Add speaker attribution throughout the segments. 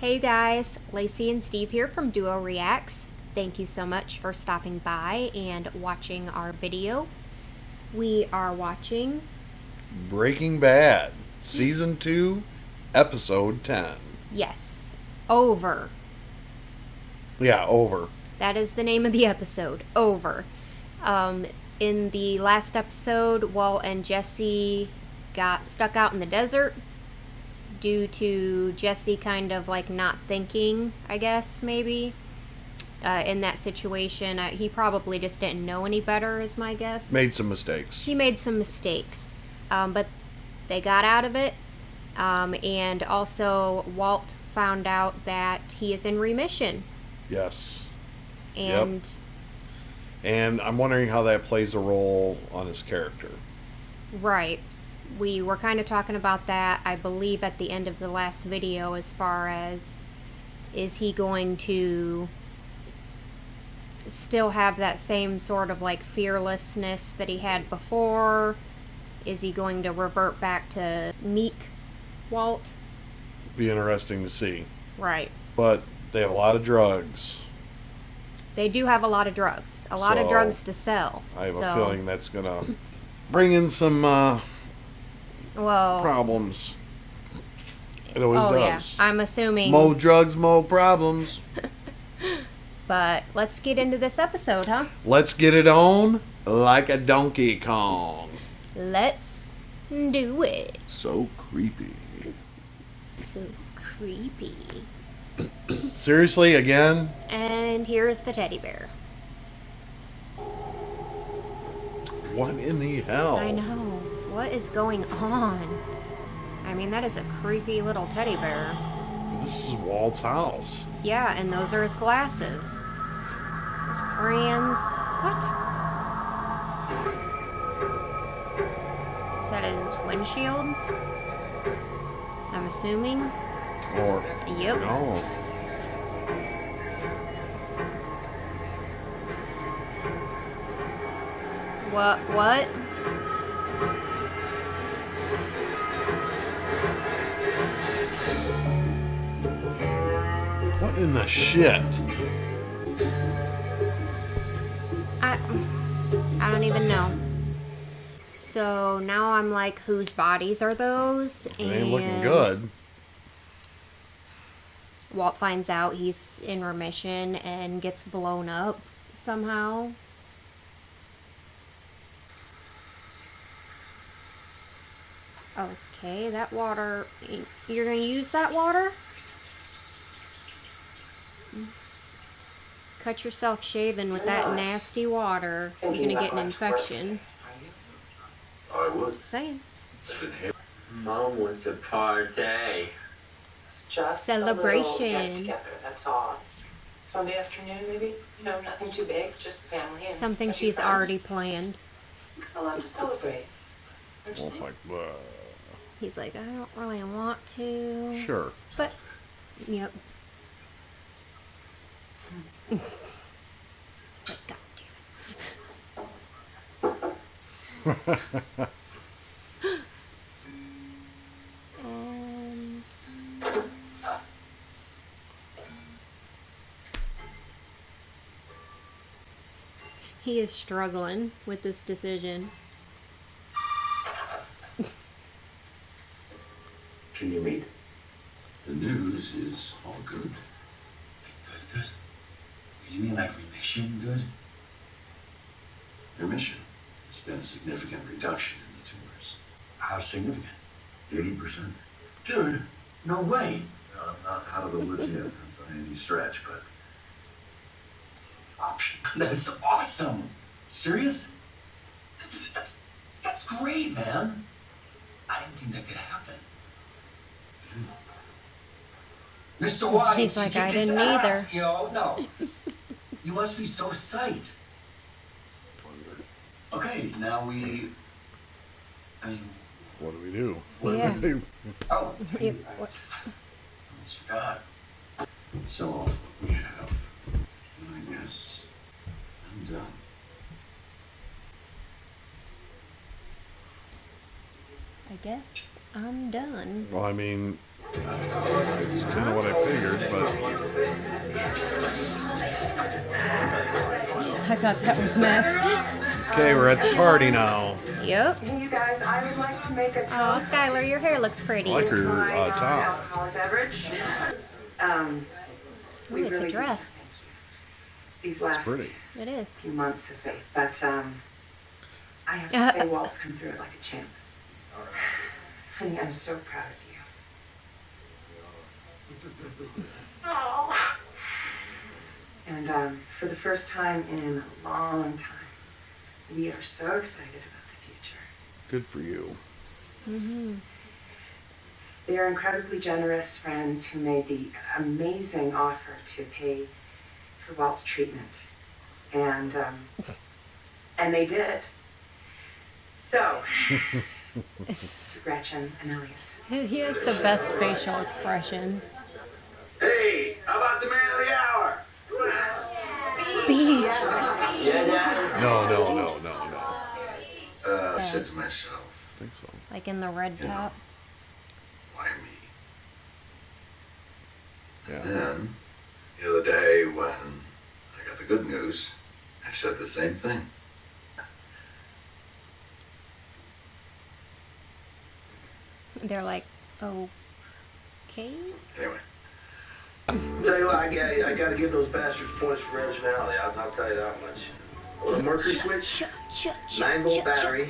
Speaker 1: Hey you guys, Lacey and Steve here from Duo Reacts. Thank you so much for stopping by and watching our video. We are watching
Speaker 2: Breaking Bad, Season 2, Episode 10.
Speaker 1: Yes, Over.
Speaker 2: Yeah, Over.
Speaker 1: That is the name of the episode, Over. In the last episode, Walt and Jesse got stuck out in the desert due to Jesse kind of like not thinking, I guess, maybe. In that situation, he probably just didn't know any better, is my guess.
Speaker 2: Made some mistakes.
Speaker 1: He made some mistakes, but they got out of it. And also, Walt found out that he is in remission.
Speaker 2: Yes.
Speaker 1: And
Speaker 2: Yep. And I'm wondering how that plays a role on his character.
Speaker 1: right. We were kind of talking about that, I believe, at the end of the last video, as far as, is he going to still have that same sort of like fearlessness that he had before? Is he going to revert back to meek Walt?
Speaker 2: Be interesting to see.
Speaker 1: Right.
Speaker 2: But they have a lot of drugs.
Speaker 1: They do have a lot of drugs. A lot of
Speaker 2: So,
Speaker 1: drugs to sell.
Speaker 2: I have a feeling that's going to bring in some problems. It always does.
Speaker 1: Yeah. I'm assuming.
Speaker 2: More drugs, more problems.
Speaker 1: But let's get into this episode, huh?
Speaker 2: Let's get it on like a Donkey Kong.
Speaker 1: Let's do it.
Speaker 2: So creepy.
Speaker 1: So creepy.
Speaker 2: Seriously, again?
Speaker 1: And here's the teddy bear.
Speaker 2: What in the hell?
Speaker 1: I know. What is going on? I mean, that is a creepy little teddy bear.
Speaker 2: This is Walt's house.
Speaker 1: Yeah, and those are his glasses. Those crayons. What? Is that his windshield? I'm assuming.
Speaker 2: Or,
Speaker 1: Yep.
Speaker 2: no.
Speaker 1: What?
Speaker 2: What in the shit?
Speaker 1: I don't even know. So now I'm like, whose bodies are those?
Speaker 2: It ain't looking good.
Speaker 1: Walt finds out he's in remission and gets blown up somehow. Okay, that water... You're gonna use that water? Cut yourself shaving with that nasty water. You're gonna get an infection.
Speaker 3: I would.
Speaker 1: Just saying.
Speaker 4: Mom wants a party.
Speaker 5: It's just
Speaker 1: Celebration.
Speaker 5: a little get together, that's all. Sunday afternoon, maybe? You know, nothing too big, just family and
Speaker 1: Something
Speaker 5: a few
Speaker 1: she's
Speaker 5: friends.
Speaker 1: already planned.
Speaker 5: Got a lot to celebrate. Don't you
Speaker 2: Walt's
Speaker 5: think?
Speaker 2: like,
Speaker 1: He's like, I don't really want to.
Speaker 2: sure.
Speaker 1: But, yep. It's like, God damn it. He is struggling with this decision.
Speaker 3: Can you meet?
Speaker 6: The news is all good.
Speaker 3: Good. You mean like remission good?
Speaker 6: Remission. It's been a significant reduction in the tumors.
Speaker 3: How significant?
Speaker 6: 80%.
Speaker 3: Dude, no way.
Speaker 6: I'm not out of the woods yet, not by any stretch, but
Speaker 3: Option. That's awesome. Serious? That's great, man. I didn't think that could happen. Mr. White,
Speaker 1: He's like,
Speaker 3: you
Speaker 1: I
Speaker 3: kick his
Speaker 1: didn't
Speaker 3: ass, yo. No. You must be so psyched. Okay, now we... I mean...
Speaker 2: What do we do?
Speaker 1: Yeah.
Speaker 2: do we do?
Speaker 3: Oh,
Speaker 1: Yep,
Speaker 3: I
Speaker 1: what-
Speaker 3: almost forgot.
Speaker 6: sell off what we have. And I guess I'm done.
Speaker 1: I guess I'm done.
Speaker 2: Well, I mean, It's kind of what I figured, but
Speaker 1: I thought that was meth.
Speaker 2: okay, we're at the party now.
Speaker 1: Yep.
Speaker 5: Hey, you guys, I would like to make a toast.
Speaker 1: Oh, Skylar, your hair looks pretty.
Speaker 2: I like her
Speaker 5: My
Speaker 2: top.
Speaker 5: alcoholic beverage.
Speaker 1: Ooh,
Speaker 5: We
Speaker 1: it's a
Speaker 5: really do
Speaker 1: dress.
Speaker 5: these last
Speaker 2: Pretty.
Speaker 1: It is.
Speaker 5: few months have been, but I have to say, Walt's come through it like a champ. Honey, I'm so proud of you. Oh. And for the first time in a long time, we are so excited about the future.
Speaker 2: Good for you.
Speaker 5: They are incredibly generous friends who made the amazing offer to pay for Walt's treatment, and they did. So, to Gretchen and Elliot.
Speaker 1: He has the best facial expressions.
Speaker 3: Hey, how about the man of the hour?
Speaker 1: Speech.
Speaker 2: No.
Speaker 6: I said to myself,
Speaker 2: I think so.
Speaker 1: Like in the red top.
Speaker 6: why me?
Speaker 2: Yeah.
Speaker 6: Then, the other day when I got the good news, I said the same thing.
Speaker 1: They're like, okay.
Speaker 6: Anyway,
Speaker 7: Tell you what, I gotta give those bastards points for originality. I'll tell you that much. Well, a Mercury switch, 9-volt battery,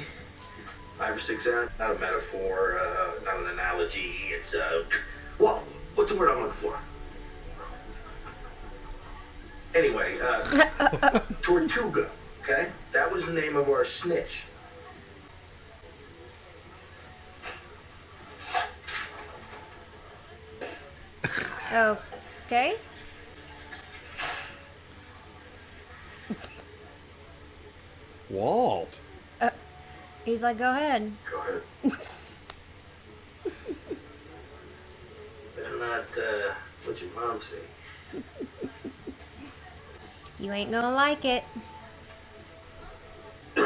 Speaker 7: 5 or 6 amps. Not a metaphor, not an analogy. It's well, what's the word I'm looking for? Anyway, Tortuga. Okay, that was the name of our snitch.
Speaker 1: Okay.
Speaker 2: Walt.
Speaker 1: He's like, go ahead.
Speaker 6: go ahead.
Speaker 7: Better not what your mom say.
Speaker 1: You ain't gonna like it. No.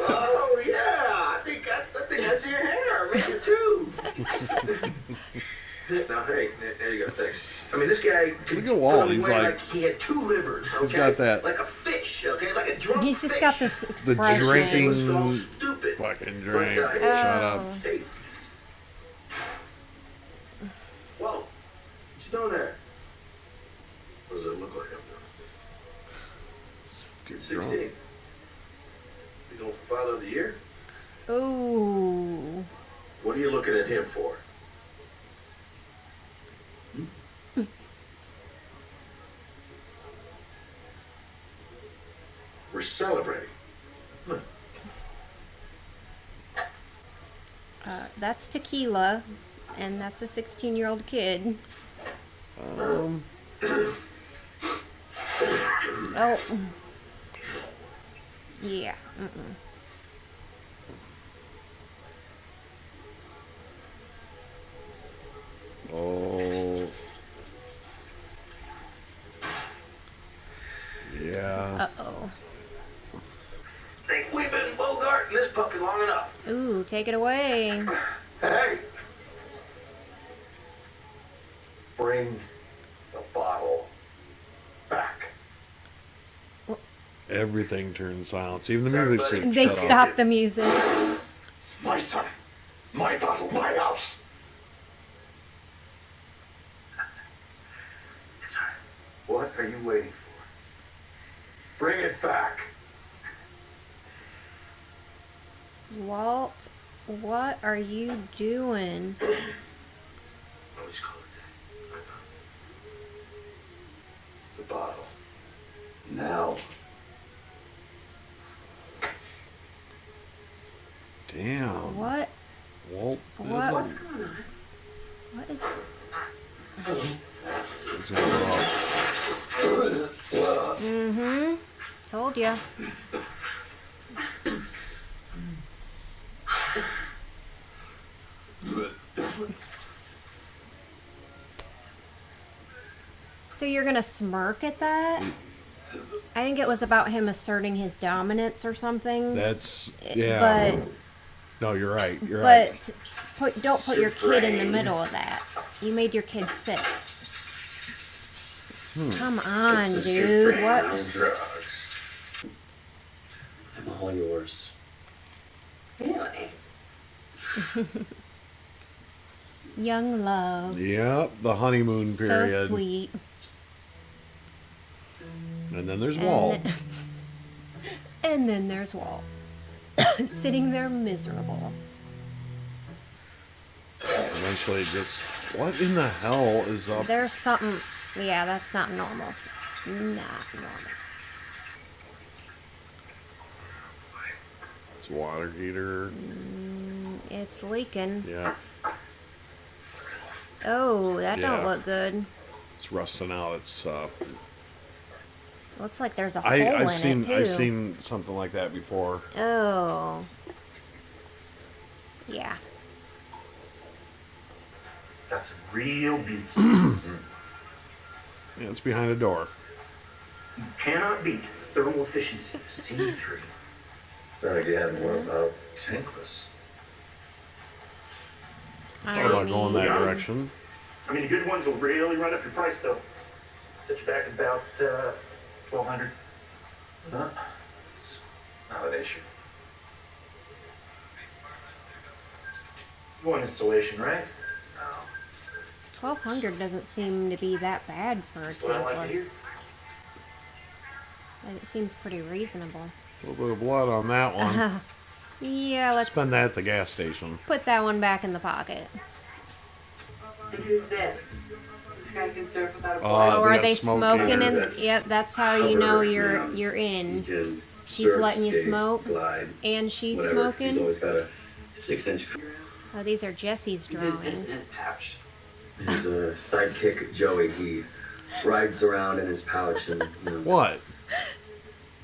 Speaker 7: Oh yeah, I think I see your hair, me too. Now hey, there you go. Thanks. I mean, this guy could
Speaker 2: Look at Walt,
Speaker 7: totally
Speaker 2: he's
Speaker 7: weigh
Speaker 2: like-
Speaker 7: he had 2 livers. Okay?
Speaker 2: He's got that-
Speaker 7: like a fish. Okay, like a drunk
Speaker 1: He's just
Speaker 7: fish.
Speaker 1: got this
Speaker 2: The
Speaker 1: expression.
Speaker 2: drinking
Speaker 7: Let's go stupid.
Speaker 2: fucking drink.
Speaker 7: But, hey,
Speaker 2: Shut up.
Speaker 7: Hey. Whoa, what you doing there?
Speaker 6: What does it look like I'm
Speaker 2: Get
Speaker 7: 16.
Speaker 2: drunk.
Speaker 7: You going for Father of the Year?
Speaker 1: Ooh.
Speaker 7: What are you looking at him for?
Speaker 6: We're celebrating.
Speaker 1: That's tequila, and that's a 16-year-old kid. Oh. Yeah.
Speaker 2: Oh. Yeah.
Speaker 1: Uh-oh.
Speaker 7: Think we've been bogarting this puppy long enough.
Speaker 1: Ooh, take it away.
Speaker 7: Hey,
Speaker 6: Bring the bottle back.
Speaker 2: Everything turns silent. Even the music
Speaker 7: Sorry,
Speaker 2: should
Speaker 1: They
Speaker 2: shut
Speaker 1: stopped the music.
Speaker 6: My son, my bottle, my house.
Speaker 7: it's all right.
Speaker 6: What are you waiting for? Bring it back.
Speaker 1: Walt, what are you doing?
Speaker 7: Always call it that.
Speaker 6: The bottle. Now.
Speaker 2: Damn.
Speaker 1: What?
Speaker 2: Walt.
Speaker 1: What?
Speaker 5: What's going on?
Speaker 1: What is...
Speaker 2: It's a rock.
Speaker 1: Mm-hmm. Told ya. So you're gonna smirk at that? I think it was about him asserting his dominance or something.
Speaker 2: That's yeah.
Speaker 1: But
Speaker 2: No, you're right. You're right.
Speaker 1: don't put your kid in the middle of that. You made your kid sick. Come on,
Speaker 3: This is your
Speaker 1: dude.
Speaker 3: brain
Speaker 1: What?
Speaker 3: on drugs. I'm all yours.
Speaker 5: Really?
Speaker 1: Young love.
Speaker 2: Yep, the honeymoon period.
Speaker 1: So sweet.
Speaker 2: And then there's Walt.
Speaker 1: And then there's Walt. Sitting there miserable.
Speaker 2: Eventually, just what in the hell is up?
Speaker 1: There's something. Yeah, that's not normal. Not normal.
Speaker 2: It's water heater.
Speaker 1: It's leaking.
Speaker 2: Yeah,
Speaker 1: Oh, that
Speaker 2: Yeah.
Speaker 1: don't look good.
Speaker 2: it's rusting out. It's
Speaker 1: Looks like there's a hole in
Speaker 2: I've seen
Speaker 1: it too.
Speaker 2: I've seen something like that before.
Speaker 1: Oh. Yeah.
Speaker 8: Got some real beats.
Speaker 2: Yeah, it's behind a door.
Speaker 8: You cannot beat thermal efficiency of C3.
Speaker 3: Then again, what about tankless?
Speaker 2: How about going that
Speaker 8: Yeah.
Speaker 2: direction?
Speaker 8: I mean, the good ones will really run up your price, though. Set you back about $1,200.
Speaker 3: No, it's not an issue.
Speaker 8: You want installation, right?
Speaker 3: No.
Speaker 1: 1,200 doesn't seem to be that bad for a
Speaker 8: That's what I like to hear.
Speaker 1: tankless. It seems pretty reasonable.
Speaker 2: A little bit of blood on that one.
Speaker 1: Yeah, let's
Speaker 2: Spend that at the gas station.
Speaker 1: put that one back in the pocket.
Speaker 5: And who's this? This guy can surf without a
Speaker 2: Oh,
Speaker 5: board.
Speaker 1: Oh,
Speaker 2: they
Speaker 1: are
Speaker 2: got
Speaker 1: they
Speaker 2: smoke
Speaker 1: smoking?
Speaker 2: in
Speaker 1: And
Speaker 3: That's
Speaker 1: yep, that's how you know
Speaker 3: cover,
Speaker 1: you're in.
Speaker 3: can
Speaker 1: She's
Speaker 3: surf,
Speaker 1: letting you
Speaker 3: skate,
Speaker 1: smoke,
Speaker 3: glide,
Speaker 1: and she's
Speaker 3: whatever. 'Cause
Speaker 1: smoking.
Speaker 3: He's always got a 6-inch.
Speaker 1: Oh, these are Jesse's
Speaker 5: Who's this
Speaker 1: drawings.
Speaker 5: in pouch?
Speaker 3: His sidekick Joey. He rides around in his pouch and
Speaker 2: What?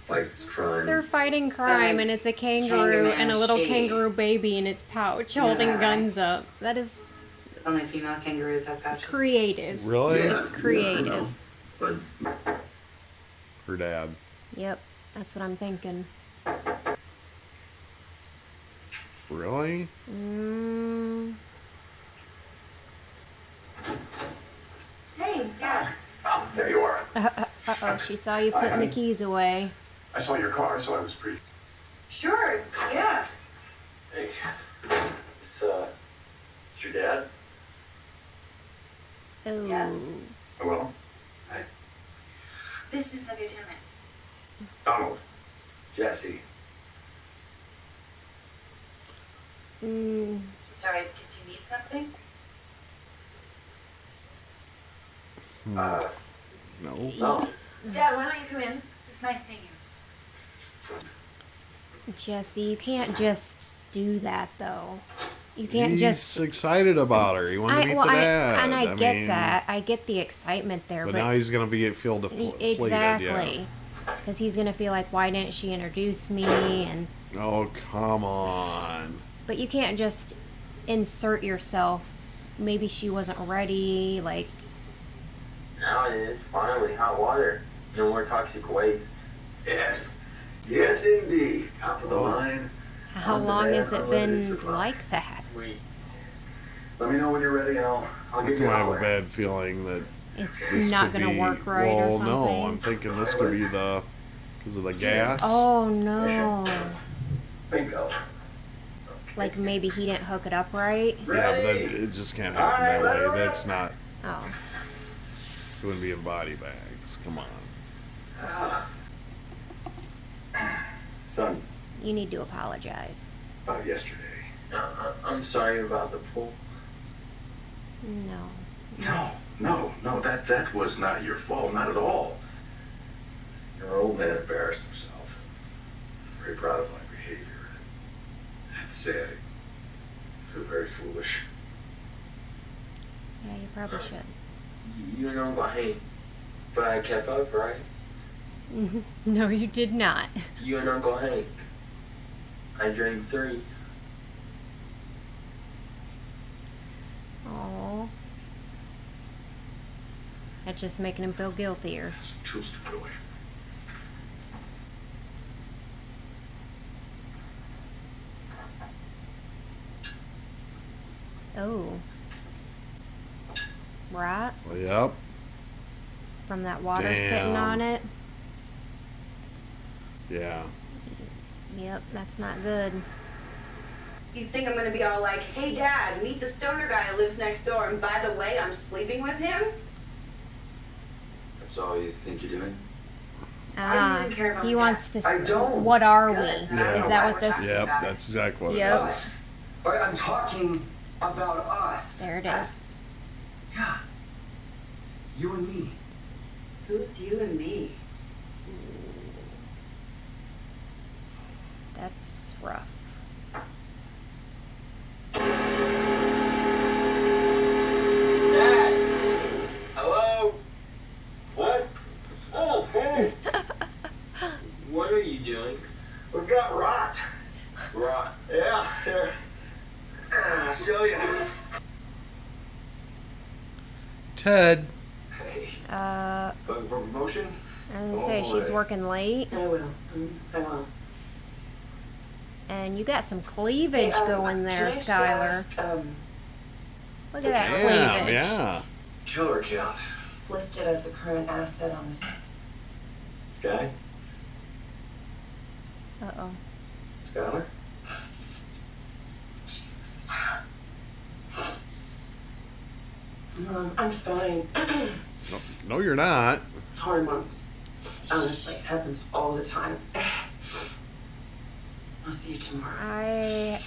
Speaker 3: fights crime.
Speaker 1: They're fighting crime, and it's a kangaroo and a little kangaroo baby in its pouch holding
Speaker 5: Yeah.
Speaker 1: guns up. That is
Speaker 5: Only female kangaroos have pouches.
Speaker 1: creative.
Speaker 2: Really?
Speaker 3: Yeah,
Speaker 1: It's creative.
Speaker 3: But
Speaker 2: Her dad.
Speaker 1: Yep, that's what I'm thinking.
Speaker 2: Really?
Speaker 5: Hey, Dad.
Speaker 8: Oh, there you are.
Speaker 1: Uh-oh, she saw you putting the keys away.
Speaker 8: I saw your car, so I was pretty.
Speaker 5: Sure, yeah.
Speaker 3: hey, it's your dad.
Speaker 1: Oh.
Speaker 5: Yes.
Speaker 8: Well,
Speaker 5: This is the lieutenant.
Speaker 8: Donald.
Speaker 3: Jesse.
Speaker 5: Sorry, did you need something?
Speaker 2: No.
Speaker 3: No.
Speaker 5: Dad, why don't you come in? It was nice seeing you.
Speaker 1: Jesse, you can't just do that, though. You can't
Speaker 2: He's
Speaker 1: just...
Speaker 2: excited about her. He wanted to meet the dad.
Speaker 1: and I get
Speaker 2: mean,
Speaker 1: that. I get the excitement there,
Speaker 2: But
Speaker 1: but...
Speaker 2: now he's going to be feel deflated.
Speaker 1: Exactly. Because he's going to feel like, why didn't she introduce me? And
Speaker 2: Yeah. Oh, come on.
Speaker 1: But you can't just insert yourself. Maybe she wasn't ready, like...
Speaker 4: Now it is finally hot water. No more toxic waste.
Speaker 3: Yes. Yes, indeed. Top of the line.
Speaker 1: How
Speaker 3: On the
Speaker 1: long
Speaker 3: bed,
Speaker 1: has it
Speaker 3: unlimited
Speaker 1: been
Speaker 3: supply.
Speaker 1: like that?
Speaker 4: Sweet.
Speaker 3: Let me know when you're ready, and I'll
Speaker 2: I
Speaker 3: give you a
Speaker 2: have a
Speaker 3: holler.
Speaker 2: bad feeling that
Speaker 1: It's
Speaker 2: this
Speaker 1: not
Speaker 2: could
Speaker 1: going
Speaker 2: be-
Speaker 1: to work right or
Speaker 2: well,
Speaker 1: something.
Speaker 2: no. I'm thinking this could be because of the gas.
Speaker 1: Oh, no.
Speaker 3: Bingo.
Speaker 1: Like maybe he didn't hook it up right?
Speaker 2: Yeah, but that, it just can't happen that way. That's not.
Speaker 1: Oh.
Speaker 2: It wouldn't be in body bags. Come on.
Speaker 3: Son,
Speaker 1: You need to apologize.
Speaker 3: about yesterday.
Speaker 4: I'm sorry about the pool.
Speaker 1: No.
Speaker 3: No, that was not your fault, not at all. Your old man embarrassed himself. I'm very proud of my behavior. I have to say, I feel very foolish.
Speaker 1: Yeah, you probably should.
Speaker 4: You and Uncle Hank. But I kept up, right?
Speaker 1: No, you did not.
Speaker 4: You and Uncle Hank. I drank 3.
Speaker 1: Oh. That's just making him feel guiltier.
Speaker 3: Some tools to put away.
Speaker 1: Oh. Right?
Speaker 2: Yep.
Speaker 1: From that water
Speaker 2: Damn.
Speaker 1: sitting on it.
Speaker 2: Yeah.
Speaker 1: Yep, that's not good.
Speaker 5: You think I'm gonna be all like, hey Dad, meet the stoner guy who lives next door, and by the way, I'm sleeping with him?
Speaker 6: That's all you think you're doing?
Speaker 5: I don't even care about
Speaker 1: He
Speaker 5: that.
Speaker 1: wants to.
Speaker 7: I don't.
Speaker 1: What are we?
Speaker 5: Good.
Speaker 2: Yeah.
Speaker 1: Is that what this?
Speaker 2: Yep, that's exactly what
Speaker 1: Yep.
Speaker 2: it is.
Speaker 7: All right, I'm talking about us.
Speaker 1: There it is.
Speaker 7: Yeah. You and me.
Speaker 5: Who's you and me?
Speaker 1: That's rough.
Speaker 4: Dad! Hello? What? Oh, hey! What are you doing?
Speaker 7: We've got rot.
Speaker 4: Rot.
Speaker 7: Yeah, here. I'll show you.
Speaker 2: Ted.
Speaker 7: Hey,
Speaker 1: Looking
Speaker 7: for promotion?
Speaker 1: I was gonna say she's working late,
Speaker 5: I will. I will.
Speaker 1: and you got some cleavage
Speaker 5: Hey,
Speaker 1: going there,
Speaker 5: can I just
Speaker 1: Skylar.
Speaker 5: ask,
Speaker 1: Look at that
Speaker 2: Damn,
Speaker 1: cleavage.
Speaker 2: yeah.
Speaker 7: Killer count.
Speaker 5: it's listed as a current asset on this.
Speaker 7: This guy?
Speaker 1: Uh-oh.
Speaker 7: Skylar?
Speaker 5: Jesus. I'm fine.
Speaker 2: No, you're not.
Speaker 5: It's hormones. Honestly, it happens all the time. I'll see you tomorrow.
Speaker 1: I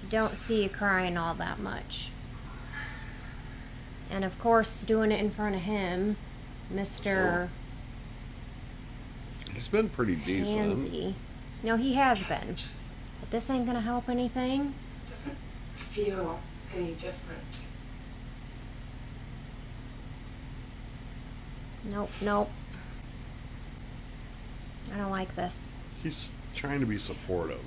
Speaker 1: don't see you crying all that much. And of course, doing it in front of him, Mr.
Speaker 2: He's been pretty decent.
Speaker 1: Hansy. No, he has
Speaker 5: It
Speaker 1: been.
Speaker 5: just
Speaker 1: But this ain't gonna help anything.
Speaker 5: doesn't feel any different.
Speaker 1: Nope, nope. I don't like this.
Speaker 2: He's trying to be supportive.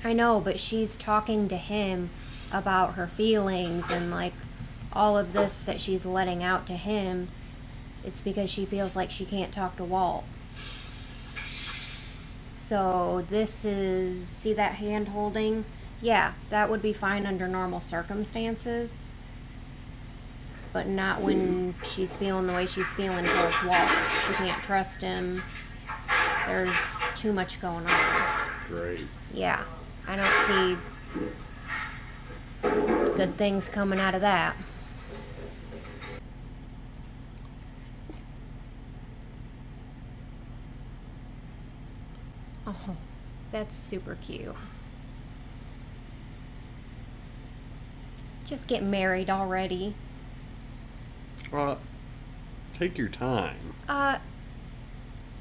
Speaker 1: I know, but she's talking to him about her feelings and like all of this that she's letting out to him. It's because she feels like she can't talk to Walt. So this is, see that hand holding? Yeah, that would be fine under normal circumstances. But not when she's feeling the way she's feeling towards Walt. She can't trust him. There's too much going on.
Speaker 2: Great.
Speaker 1: Yeah, I don't see good things coming out of that. Oh, that's super cute. Just get married already.
Speaker 2: Take your time.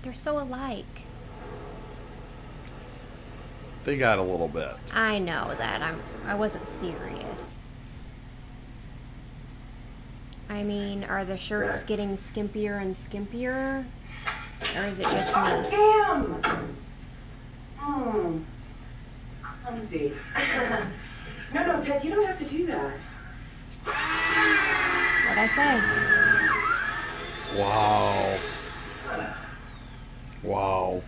Speaker 1: They're so alike.
Speaker 2: They got a little bit.
Speaker 1: I know that. I wasn't serious. I mean, are the shirts getting skimpier and skimpier? Or is it just me?
Speaker 5: Damn! Clumsy. No, Ted, you don't have to do that.
Speaker 1: What'd I say?
Speaker 2: Wow. Wow.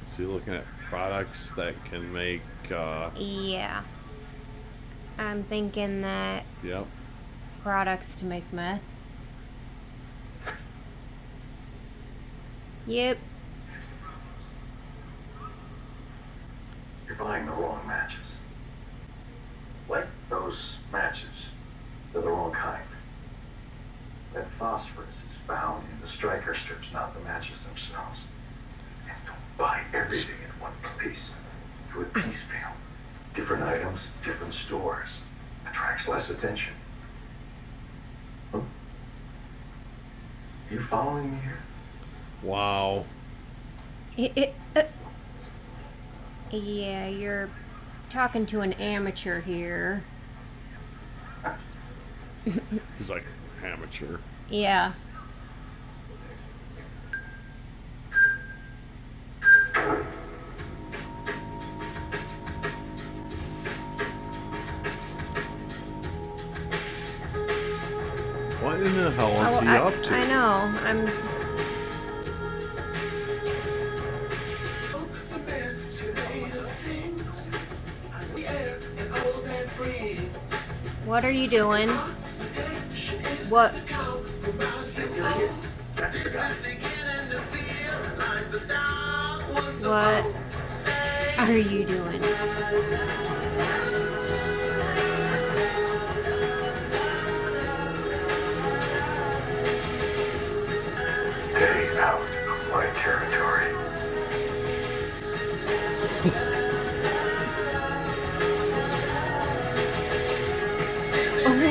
Speaker 2: So you're looking at products that can make,
Speaker 1: Yeah. I'm thinking that
Speaker 2: yep.
Speaker 1: products to make meth. Yep.
Speaker 3: You're buying the wrong matches.
Speaker 7: What?
Speaker 3: Those matches, they're the wrong kind. That phosphorus is found in the striker strips, not the matches themselves. And don't buy everything in one place. Do it piecemeal. Different items, different stores. Attracts less attention. Huh? You following me here?
Speaker 2: Wow.
Speaker 1: Yeah, you're talking to an amateur here.
Speaker 2: He's like, amateur.
Speaker 1: Yeah.
Speaker 2: What in the hell is he
Speaker 1: I
Speaker 2: up to?
Speaker 1: know. What are you doing? What? What are you doing?
Speaker 3: Stay out of my territory.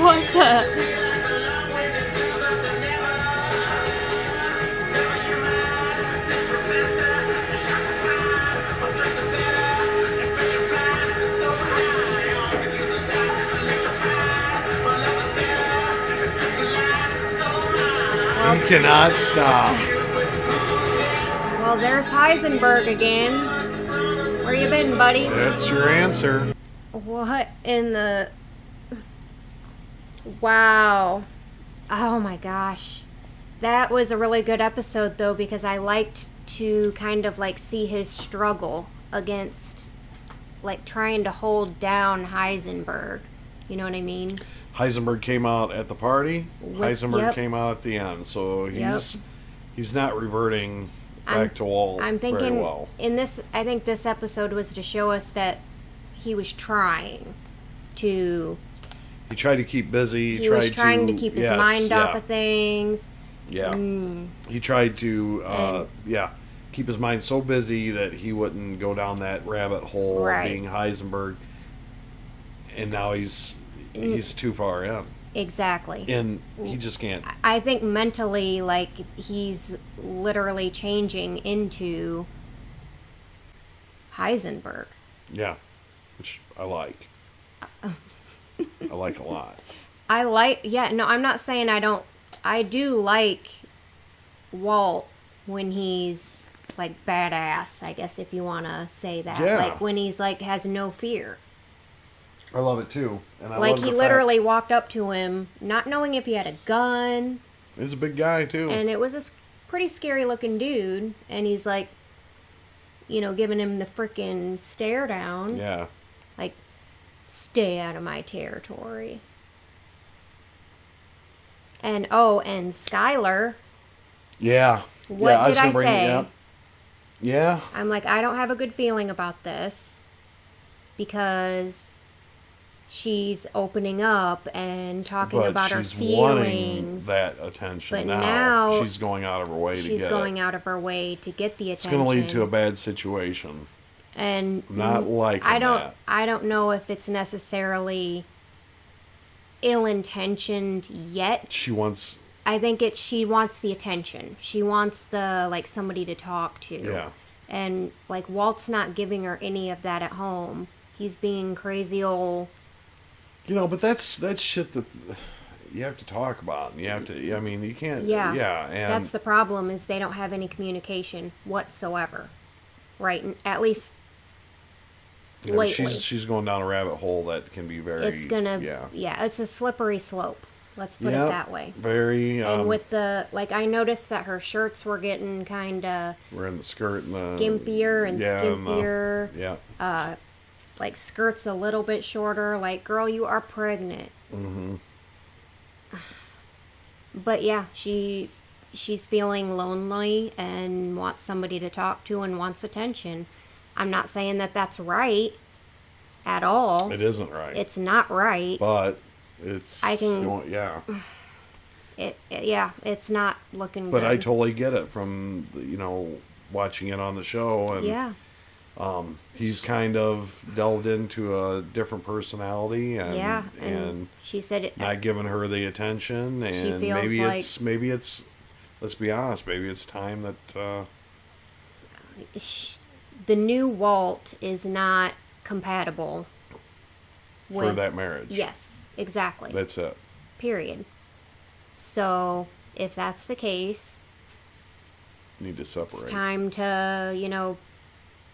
Speaker 1: What the?
Speaker 2: You cannot stop.
Speaker 1: Well, there's Heisenberg again. Where you been, buddy?
Speaker 2: That's your answer.
Speaker 1: What in the... Wow. Oh my gosh. That was a really good episode, though, because I liked to kind of, like, see his struggle against, like, trying to hold down Heisenberg. You know what I mean?
Speaker 2: Heisenberg came out at the party. Heisenberg
Speaker 1: yep.
Speaker 2: came out at the end. So
Speaker 1: Yep.
Speaker 2: he's not reverting back to Walt
Speaker 1: I'm
Speaker 2: very
Speaker 1: thinking
Speaker 2: well.
Speaker 1: in this, I think this episode was to show us that he was trying to...
Speaker 2: He tried to keep busy.
Speaker 1: He was trying to keep his
Speaker 2: yes,
Speaker 1: mind
Speaker 2: yeah,
Speaker 1: off of things.
Speaker 2: Yeah. He tried to, keep his mind so busy that he wouldn't go down that rabbit hole
Speaker 1: Right.
Speaker 2: of being Heisenberg. And now he's too far in.
Speaker 1: Exactly.
Speaker 2: And he just can't.
Speaker 1: I think mentally, like, he's literally changing into Heisenberg.
Speaker 2: Yeah. Which I like. I like a lot.
Speaker 1: I'm not saying I don't. I do like Walt when he's, like, badass, I guess, if you want to say that.
Speaker 2: Yeah.
Speaker 1: Like, when he's, like, has no fear.
Speaker 2: I love it too. And I
Speaker 1: Like,
Speaker 2: love
Speaker 1: he
Speaker 2: the
Speaker 1: literally walked up to him, not knowing if he had a gun.
Speaker 2: He's a big guy too.
Speaker 1: And it was this pretty scary looking dude. And he's like, you know, giving him the freaking stare down.
Speaker 2: Yeah.
Speaker 1: Like, stay out of my territory. And, and Skylar.
Speaker 2: Yeah.
Speaker 1: What
Speaker 2: yeah,
Speaker 1: did I say?
Speaker 2: Yeah. Yeah.
Speaker 1: I'm like, I don't have a good feeling about this. Because she's opening up and talking
Speaker 2: But
Speaker 1: about her
Speaker 2: she's wanting
Speaker 1: feelings.
Speaker 2: that attention.
Speaker 1: But
Speaker 2: now
Speaker 1: now
Speaker 2: she's going out of her way to get
Speaker 1: She's
Speaker 2: it.
Speaker 1: going out of her way to get the
Speaker 2: It's
Speaker 1: attention.
Speaker 2: going to lead to a bad situation.
Speaker 1: And
Speaker 2: Not liking that.
Speaker 1: I don't know if it's necessarily ill-intentioned yet.
Speaker 2: She wants.
Speaker 1: I think she wants the attention. She wants the, like, somebody to talk to.
Speaker 2: Yeah.
Speaker 1: And, like, Walt's not giving her any of that at home. He's being crazy old.
Speaker 2: You know, but that's shit that you have to talk about. And you have to. I mean, you can't.
Speaker 1: Yeah.
Speaker 2: Yeah. And
Speaker 1: That's the problem, is they don't have any communication whatsoever. Right? And at least
Speaker 2: you know,
Speaker 1: lately.
Speaker 2: she's going down a rabbit hole that can be very.
Speaker 1: It's gonna,
Speaker 2: Yeah.
Speaker 1: it's a slippery slope. Let's put it that way.
Speaker 2: Very.
Speaker 1: And with the, like, I noticed that her shirts were getting kind of
Speaker 2: we're in the skirt and the
Speaker 1: skimpier and skimpier.
Speaker 2: Yeah.
Speaker 1: Like, skirts a little bit shorter. Like, girl, you are pregnant.
Speaker 2: Mm-hmm.
Speaker 1: But yeah, she's feeling lonely and wants somebody to talk to and wants attention. I'm not saying that that's right at all.
Speaker 2: It isn't right.
Speaker 1: It's not right.
Speaker 2: But it's. Yeah.
Speaker 1: It's not looking
Speaker 2: But
Speaker 1: good.
Speaker 2: I totally get it from, watching it on the show. And,
Speaker 1: yeah.
Speaker 2: He's kind of delved into a different personality and, and
Speaker 1: she said
Speaker 2: not giving her the attention. And
Speaker 1: feels
Speaker 2: maybe it's, let's be honest, maybe it's time that,
Speaker 1: the new Walt is not compatible
Speaker 2: for that marriage.
Speaker 1: Yes, exactly.
Speaker 2: That's it.
Speaker 1: Period. So, if that's the case,
Speaker 2: need to separate.
Speaker 1: it's time to,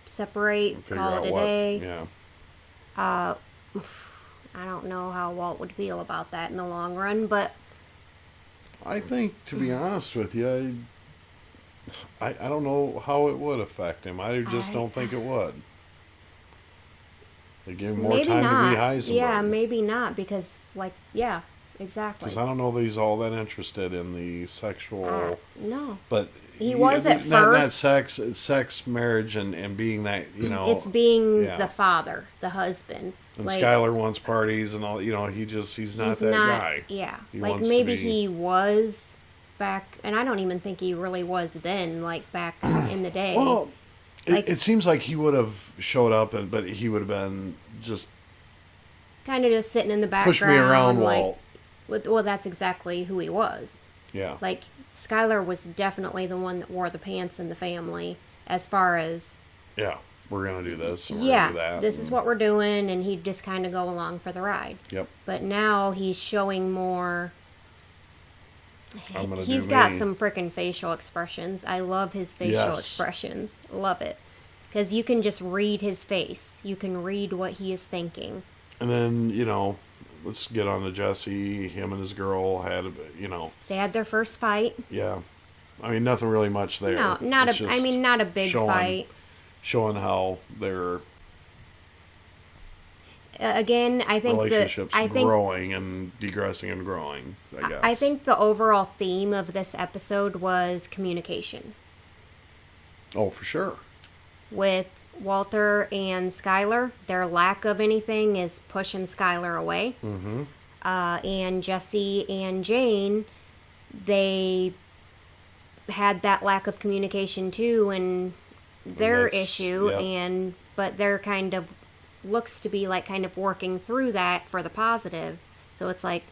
Speaker 1: separate,
Speaker 2: Figure
Speaker 1: call
Speaker 2: out
Speaker 1: it a
Speaker 2: what,
Speaker 1: day.
Speaker 2: Yeah.
Speaker 1: I don't know how Walt would feel about that in the long run, but
Speaker 2: I think, to be honest with you, I don't know how it would affect him. I just don't think it would. They gave him more
Speaker 1: Maybe
Speaker 2: time
Speaker 1: not.
Speaker 2: to be Heisenberg.
Speaker 1: Yeah, maybe not because, exactly.
Speaker 2: Because I don't know that he's all that interested in the sexual.
Speaker 1: No.
Speaker 2: But
Speaker 1: He was at
Speaker 2: not
Speaker 1: first.
Speaker 2: sex, marriage, and being that,
Speaker 1: It's being
Speaker 2: yeah.
Speaker 1: the father, the husband.
Speaker 2: And Skylar wants parties and all. He's not that guy.
Speaker 1: Yeah,
Speaker 2: He
Speaker 1: like
Speaker 2: wants to
Speaker 1: maybe
Speaker 2: be-
Speaker 1: he was back, and I don't even think he really was then. Like back in the day.
Speaker 2: Well,
Speaker 1: Like-
Speaker 2: it seems like he would have showed up, but he would have been just
Speaker 1: kind of just sitting in the background.
Speaker 2: push me around,
Speaker 1: like,
Speaker 2: Walt.
Speaker 1: well, that's exactly who he was.
Speaker 2: Yeah.
Speaker 1: Like Skylar was definitely the one that wore the pants in the family, as far as
Speaker 2: Yeah. We're gonna do this. And we're
Speaker 1: yeah,
Speaker 2: gonna do that.
Speaker 1: this is what we're doing, and he'd just kind of go along for the ride.
Speaker 2: Yep.
Speaker 1: But now he's showing more.
Speaker 2: I'm gonna
Speaker 1: He's
Speaker 2: do
Speaker 1: got
Speaker 2: me.
Speaker 1: some freaking facial expressions. I love his facial
Speaker 2: Yes.
Speaker 1: expressions. Love it. Because you can just read his face. You can read what he is thinking.
Speaker 2: And then let's get on to Jesse. Him and his girl had
Speaker 1: They had their first fight.
Speaker 2: yeah. I mean, nothing really much there.
Speaker 1: No,
Speaker 2: It's
Speaker 1: not a big
Speaker 2: showing-
Speaker 1: fight.
Speaker 2: Showing how their
Speaker 1: Again, I think
Speaker 2: relationships growing and degressing and growing, I guess.
Speaker 1: I think the overall theme of this episode was communication
Speaker 2: Oh, for sure.
Speaker 1: with Walter and Skylar. Their lack of anything is pushing Skylar away.
Speaker 2: Mm-hmm.
Speaker 1: And Jesse and Jane, they had that lack of communication too, and their
Speaker 2: that's-
Speaker 1: issue,
Speaker 2: yep.
Speaker 1: but they're kind of looks to be like kind of working through that for the positive. So it's like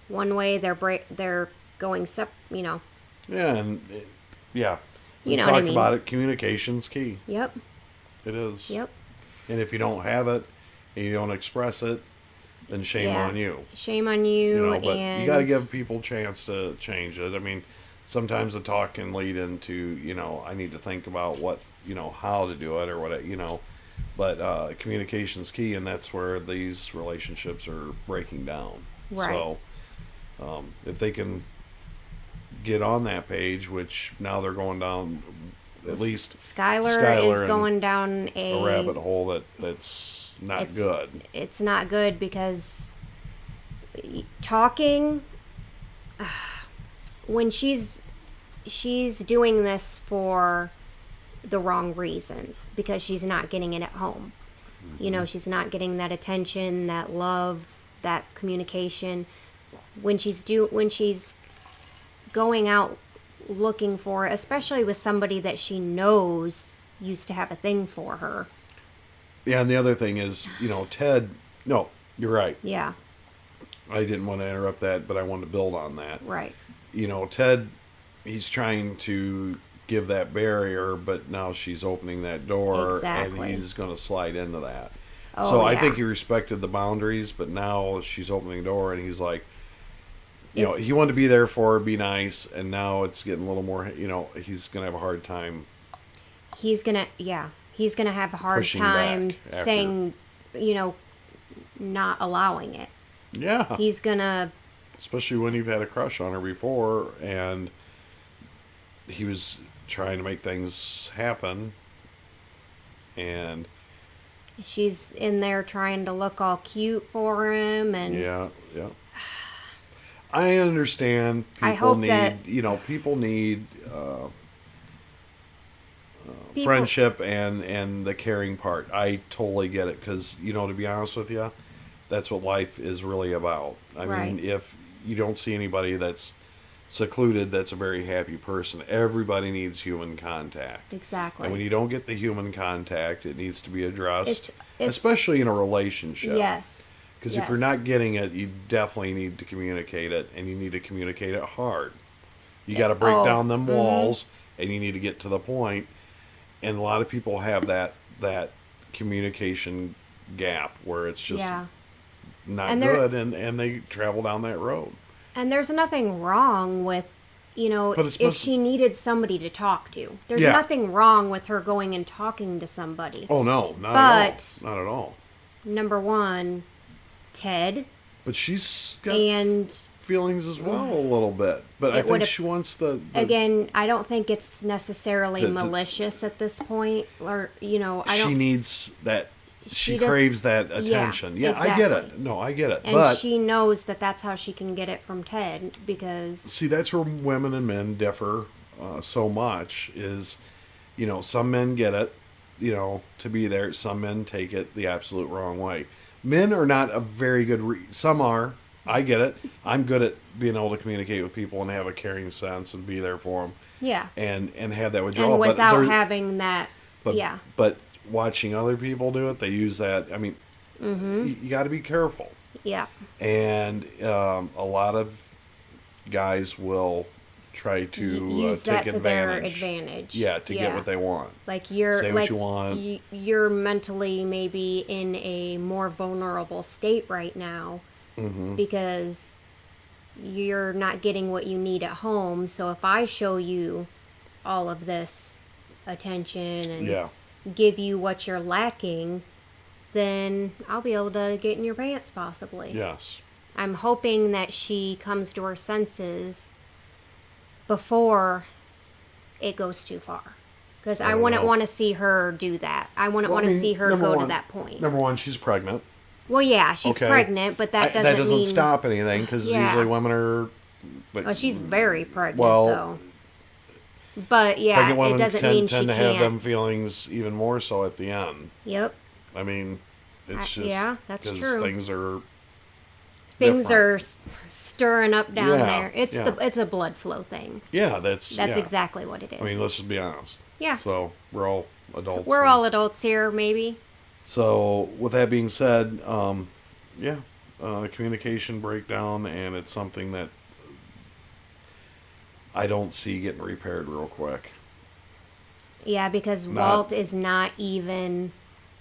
Speaker 1: one way they're going
Speaker 2: Yeah, and yeah. We
Speaker 1: You know what I
Speaker 2: talked
Speaker 1: mean.
Speaker 2: about it. Communication's key.
Speaker 1: Yep.
Speaker 2: It is.
Speaker 1: Yep.
Speaker 2: And if you don't have it and you don't express it, then shame
Speaker 1: Yeah.
Speaker 2: on you.
Speaker 1: Shame on you.
Speaker 2: But
Speaker 1: and
Speaker 2: you got to give people a chance to change it. I mean, sometimes the talk can lead into, I need to think about what, how to do it or what, but communication's key, and that's where these relationships are breaking down.
Speaker 1: Right.
Speaker 2: So, if they can get on that page, which now they're going down, at least
Speaker 1: Skylar is
Speaker 2: and
Speaker 1: going down
Speaker 2: a rabbit hole that's not good.
Speaker 1: It's not good because talking when she's doing this for the wrong reasons, because she's not getting it at home. She's not getting that attention, that love, that communication. When she's going out looking for it, especially with somebody that she knows used to have a thing for her.
Speaker 2: Yeah, and the other thing is, Ted. No, you're right.
Speaker 1: Yeah.
Speaker 2: I didn't want to interrupt that, but I wanted to build on that.
Speaker 1: Right.
Speaker 2: Ted, he's trying to give that barrier, but now she's opening that door,
Speaker 1: Exactly.
Speaker 2: and he's going to slide into that.
Speaker 1: Oh,
Speaker 2: so I
Speaker 1: yeah.
Speaker 2: think he respected the boundaries, but now she's opening the door, and he's like, he wanted to be there for her, be nice, and now it's getting a little more, he's going to have a hard time.
Speaker 1: He's gonna have a hard
Speaker 2: Pushing
Speaker 1: time
Speaker 2: back after.
Speaker 1: saying, not allowing it.
Speaker 2: Yeah.
Speaker 1: He's gonna,
Speaker 2: Especially when you've had a crush on her before, and he was trying to make things happen, and
Speaker 1: she's in there trying to look all cute for him, and
Speaker 2: yeah. I understand. People
Speaker 1: I hope
Speaker 2: need,
Speaker 1: that-
Speaker 2: people need
Speaker 1: people-
Speaker 2: friendship and the caring part. I totally get it, because to be honest with you, that's what life is really about. I
Speaker 1: Right.
Speaker 2: mean, if you don't see anybody that's secluded, that's a very happy person. Everybody needs human contact.
Speaker 1: Exactly.
Speaker 2: And when you don't get the human contact, it needs to be addressed,
Speaker 1: It's-
Speaker 2: especially in a relationship.
Speaker 1: yes.
Speaker 2: Because if you're not getting it, you definitely need to communicate it, and you need to communicate it hard. You got to break down them walls, and you need to get to the point. And a lot of people have that communication gap where it's just not
Speaker 1: And
Speaker 2: good, and they travel down that road.
Speaker 1: And there's nothing wrong with,
Speaker 2: But it's
Speaker 1: if she needed somebody to talk to. There's
Speaker 2: Yeah.
Speaker 1: nothing wrong with her going and talking to somebody.
Speaker 2: Oh no, not
Speaker 1: But-
Speaker 2: at all. Not at all.
Speaker 1: Number one, Ted,
Speaker 2: But she's got
Speaker 1: and
Speaker 2: feelings as well a little bit. But I
Speaker 1: It
Speaker 2: think
Speaker 1: would've-
Speaker 2: she wants the
Speaker 1: again, I don't think it's necessarily
Speaker 2: The-
Speaker 1: malicious at this point, or I
Speaker 2: she
Speaker 1: don't.
Speaker 2: needs that she craves that attention. Yeah,
Speaker 1: exactly.
Speaker 2: I get it. No, I get it.
Speaker 1: And
Speaker 2: but
Speaker 1: she knows that that's how she can get it from Ted, because...
Speaker 2: See, that's where women and men differ so much is, some men get it, to be there. Some men take it the absolute wrong way. Men are not a very good... Some are. I get it. I'm good at being able to communicate with people and have a caring sense and be there for them.
Speaker 1: Yeah.
Speaker 2: And have that withdrawal.
Speaker 1: And without having that... yeah.
Speaker 2: But watching other people do it, they use that. I mean, you got to be careful.
Speaker 1: Yeah.
Speaker 2: And a lot of guys will try to
Speaker 1: use
Speaker 2: take
Speaker 1: that to their advantage.
Speaker 2: Yeah, to get what they want.
Speaker 1: Like you're
Speaker 2: say what you want.
Speaker 1: You're mentally maybe in a more vulnerable state right now because you're not getting what you need at home. So if I show you all of this attention and give you what you're lacking, then I'll be able to get in your pants possibly.
Speaker 2: Yes.
Speaker 1: I'm hoping that she comes to her senses before it goes too far. Because I wouldn't want to see her do that. I wouldn't want to see her go to that point.
Speaker 2: Number one, she's pregnant.
Speaker 1: Well, yeah, she's pregnant, but that doesn't mean...
Speaker 2: stop anything, because usually women are...
Speaker 1: Well, she's very pregnant, though. But, yeah, it doesn't mean she can't...
Speaker 2: tend to have them feelings even more so at the end.
Speaker 1: Yep.
Speaker 2: I mean, it's just...
Speaker 1: Yeah, that's true.
Speaker 2: Things are...
Speaker 1: Things are stirring up down there. It's a blood flow thing.
Speaker 2: Yeah, that's
Speaker 1: exactly what it is.
Speaker 2: I mean, let's just be honest.
Speaker 1: Yeah.
Speaker 2: So we're all adults.
Speaker 1: We're all adults here, maybe.
Speaker 2: So with that being said, communication breakdown, and it's something that I don't see getting repaired real quick.
Speaker 1: Yeah, because Walt is not even...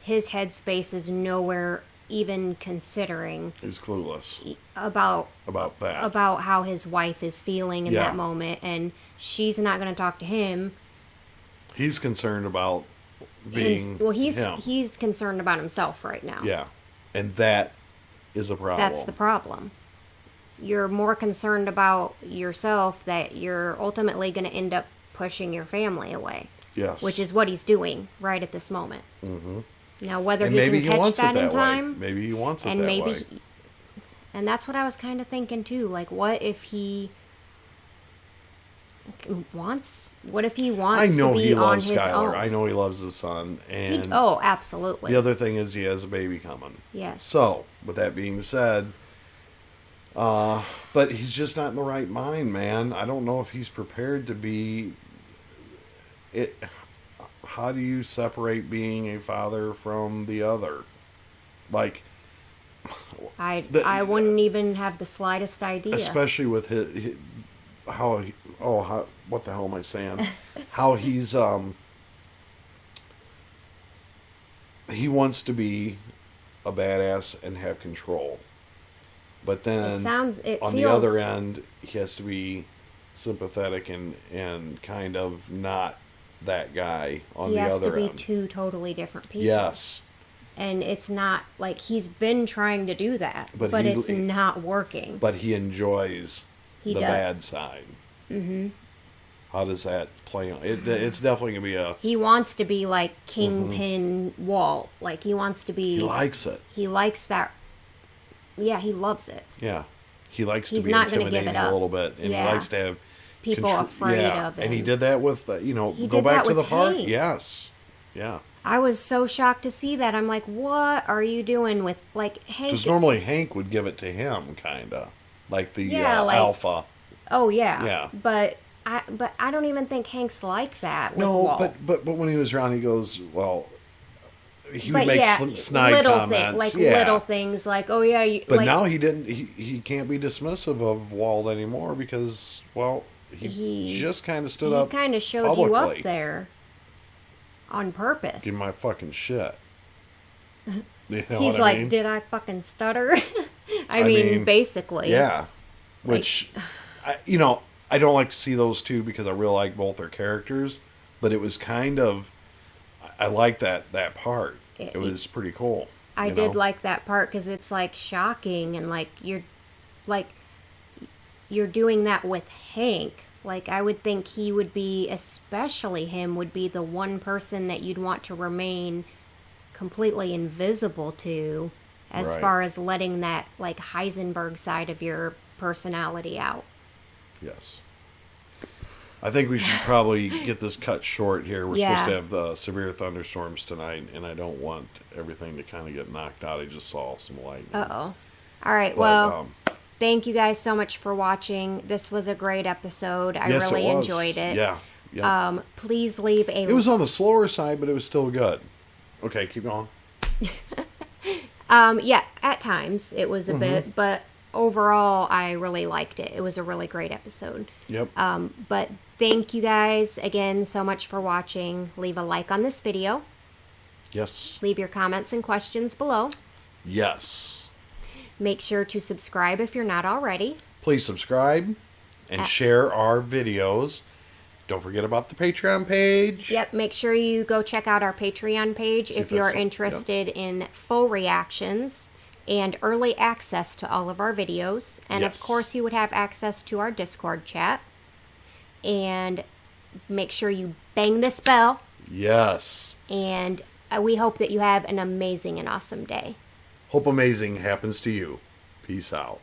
Speaker 1: His headspace is nowhere even considering.
Speaker 2: He's clueless
Speaker 1: about
Speaker 2: that,
Speaker 1: about how his wife is feeling in that moment, and she's not going to talk to him.
Speaker 2: He's concerned about being
Speaker 1: he's concerned about himself right now.
Speaker 2: Yeah, and that is a problem.
Speaker 1: That's the problem. You're more concerned about yourself that you're ultimately going to end up pushing your family away.
Speaker 2: Yes,
Speaker 1: which is what he's doing right at this moment. Mm-hmm. Now, whether he can catch that in time,
Speaker 2: maybe he wants it that way.
Speaker 1: And that's what I was kind of thinking too. Like, what if he wants? What if he wants to be on his own?
Speaker 2: I know he loves his son, and
Speaker 1: absolutely.
Speaker 2: The other thing is he has a baby coming.
Speaker 1: Yes.
Speaker 2: So, with that being said, but he's just not in the right mind, man. I don't know if he's prepared to be it. How do you separate being a father from the other? Like,
Speaker 1: I wouldn't even have the slightest idea.
Speaker 2: Especially with his what the hell am I saying? How he's he wants to be a badass and have control, but then the other end, he has to be sympathetic and kind of not that guy on the other end.
Speaker 1: He has to be two totally different people.
Speaker 2: Yes.
Speaker 1: And it's not like he's been trying to do that, but it's not working.
Speaker 2: But he enjoys the bad side. Mm-hmm. How does that play on? It's definitely going to be a...
Speaker 1: He wants to be like Kingpin Walt. Like, he wants to be...
Speaker 2: He likes it.
Speaker 1: He likes that... Yeah, he loves it.
Speaker 2: Yeah. He likes to be intimidating a little bit. And he likes to have...
Speaker 1: people afraid of him.
Speaker 2: And he did that with, go back to the park. Yes. Yeah.
Speaker 1: I was so shocked to see that. I'm like, what are you doing with, like, Hank?
Speaker 2: Because normally Hank would give it to him, kind of. Like the alpha.
Speaker 1: Oh, yeah. Yeah. But I don't even think Hank's like that with Walt.
Speaker 2: But when he was around, he goes, well... He would make snide comments.
Speaker 1: Little things, like, oh, yeah.
Speaker 2: But now he didn't... He can't be dismissive of Walt anymore because, well... He just kind of stood up.
Speaker 1: He kind of showed
Speaker 2: publicly.
Speaker 1: You up there on purpose.
Speaker 2: Give my fucking shit.
Speaker 1: He's like, did I fucking stutter? I mean, basically.
Speaker 2: Yeah. Which, I don't like to see those two because I really like both their characters. But it was kind of, I like that part. It was pretty cool.
Speaker 1: I did like that part because it's like shocking and like you're doing that with Hank. Like, I would think he would be, especially him, would be the one person that you'd want to remain completely invisible to, as
Speaker 2: Right.
Speaker 1: far as letting that like Heisenberg side of your personality out.
Speaker 2: Yes. I think we should probably get this cut short here. We're
Speaker 1: Yeah.
Speaker 2: supposed to have severe thunderstorms tonight, and I don't want everything to kind of get knocked out. I just saw some lightning.
Speaker 1: Uh-oh. All right,
Speaker 2: But,
Speaker 1: well, thank you guys so much for watching. This was a great episode. I
Speaker 2: yes,
Speaker 1: really
Speaker 2: it was.
Speaker 1: enjoyed it.
Speaker 2: Yeah. Yeah.
Speaker 1: Please leave a...
Speaker 2: It was on the slower side, but it was still good. Okay, keep going.
Speaker 1: Yeah, at times it was a bit, but overall I really liked it. It was a really great episode.
Speaker 2: Yep.
Speaker 1: But thank you guys again so much for watching. Leave a like on this video.
Speaker 2: Yes.
Speaker 1: Leave your comments and questions below.
Speaker 2: Yes.
Speaker 1: Make sure to subscribe if you're not already.
Speaker 2: Please subscribe and share our videos. Don't forget about the Patreon page.
Speaker 1: Yep, make sure you go check out our Patreon page
Speaker 2: See
Speaker 1: if
Speaker 2: if
Speaker 1: you're
Speaker 2: that's-
Speaker 1: interested in full reactions and early access to all of our videos. And of
Speaker 2: Yes.
Speaker 1: course, you would have access to our Discord chat. And make sure you bang this bell.
Speaker 2: Yes.
Speaker 1: And we hope that you have an amazing and awesome day.
Speaker 2: Hope amazing happens to you. Peace out.